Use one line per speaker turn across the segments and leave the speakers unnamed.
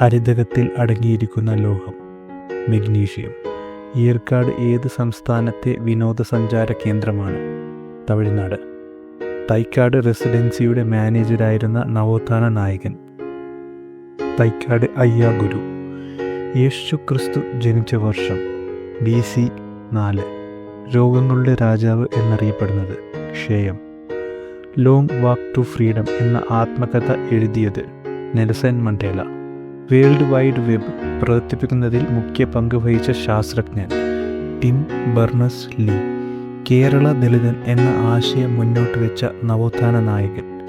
ഹരിതകത്തിൽ അടങ്ങിയിരിക്കുന്ന ലോഹം മഗ്നീഷ്യം. ഏർക്കാട് ഏത് സംസ്ഥാനത്തെ വിനോദസഞ്ചാര കേന്ദ്രമാണ്? തമിഴ്നാട്. തൈക്കാട് റെസിഡൻസിയുടെ മാനേജരായിരുന്ന നവോത്ഥാന നായകൻ തൈക്കാട് അയ്യാഗുരു. യേശു ക്രിസ്തു ജനിച്ച വർഷം BC 4. രോഗങ്ങളുടെ രാജാവ് എന്നറിയപ്പെടുന്നത് ക്ഷയം. ലോങ് വാക്ക് ടു ഫ്രീഡം എന്ന ആത്മകഥ എഴുതിയത് Nelson Mandela. World wide web പ്രവർത്തിപ്പിക്കുന്നതിൽ മുഖ്യ പങ്ക് വഹിച്ച ശാസ്ത്രജ്ഞൻ ടിം ബെർണേഴ്സ്-ലീ. കേരള ദളിതൻ എന്ന ആശയം മുന്നോട്ട് വെച്ച നവോത്ഥാന നായകൻ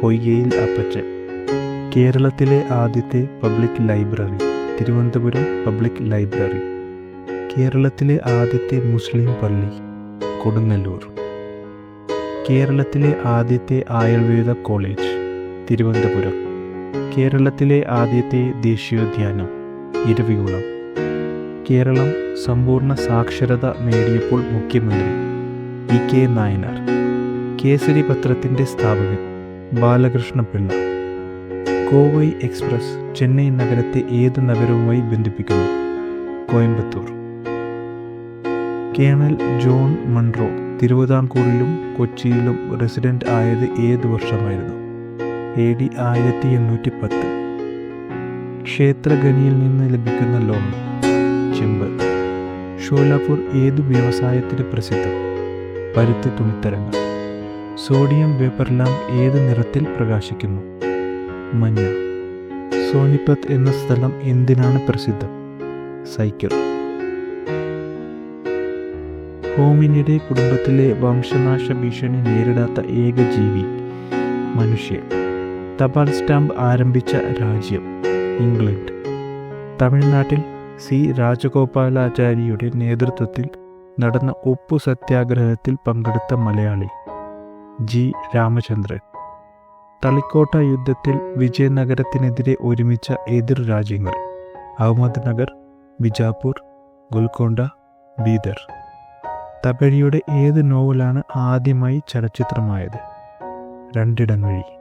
പൊയ്കയിൽ അപ്പച്ചൻ. കേരളത്തിലെ ആദ്യത്തെ public library Thiruvananthapuram public library. കേരളത്തിലെ ആദ്യത്തെ മുസ്ലിം പള്ളി കൊടുങ്ങല്ലൂർ. കേരളത്തിലെ ആദ്യത്തെ ആയുർവേദ കോളേജ് തിരുവനന്തപുരം. കേരളത്തിലെ ആദ്യത്തെ ദേശീയോദ്യാനം ഇരവികുളം. കേരളം സമ്പൂർണ്ണ സാക്ഷരത നേടിയപ്പോൾ മുഖ്യമന്ത്രി EK നായനാർ. കേസരി പത്രത്തിൻ്റെ സ്ഥാപകൻ ബാലകൃഷ്ണപിള്ള. കോവൈ എക്സ്പ്രസ് ചെന്നൈ നഗരത്തെ ഏത് നഗരവുമായി ബന്ധിപ്പിക്കുന്നു? കോയമ്പത്തൂർ. കേണൽ ജോൺ മൺറോ തിരുവിതാംകൂറിലും കൊച്ചിയിലും റെസിഡന്റ് ആയത് ഏത് വർഷമായിരുന്നു? AD 1810. ക്ഷേത്രഖനിയിൽ നിന്ന് ലഭിക്കുന്ന ലോഹം ചെമ്പ്. ഷോലാപൂർ ഏത് വ്യവസായത്തിന് പ്രസിദ്ധം? പരുത്തി തുണിത്തരങ്ങൾ. സോഡിയം വേപ്പർ ലാമ്പ് ഏത് നിറത്തിൽ പ്രകാശിക്കുന്നു? മഞ്ഞ. സോനിപത്ത് എന്ന സ്ഥലം എന്തിനാണ് പ്രസിദ്ധം? സൈക്കിൾ. ഹോമിനിഡെ കുടുംബത്തിലെ വംശനാശ ഭീഷണി നേരിടാത്ത ഏക ജീവി മനുഷ്യൻ. തപാൽ സ്റ്റാമ്പ് ആരംഭിച്ച രാജ്യം ഇംഗ്ലണ്ട്. തമിഴ്നാട്ടിൽ C. രാജഗോപാലാചാരിയുടെ നേതൃത്വത്തിൽ നടന്ന ഉപ്പു സത്യാഗ്രഹത്തിൽ പങ്കെടുത്ത മലയാളി G. രാമചന്ദ്രൻ. തളിക്കോട്ട യുദ്ധത്തിൽ വിജയനഗരത്തിനെതിരെ ഒരുമിച്ച എതിർ രാജ്യങ്ങൾ അഹമ്മദ്നഗർ, ബിജാപൂർ, ഗോൽക്കൊണ്ട, ബീദർ. തകഴിയുടെ ഏത് നോവലാണ് ആദ്യമായി ചലച്ചിത്രമായത്? രണ്ടിടം വഴി.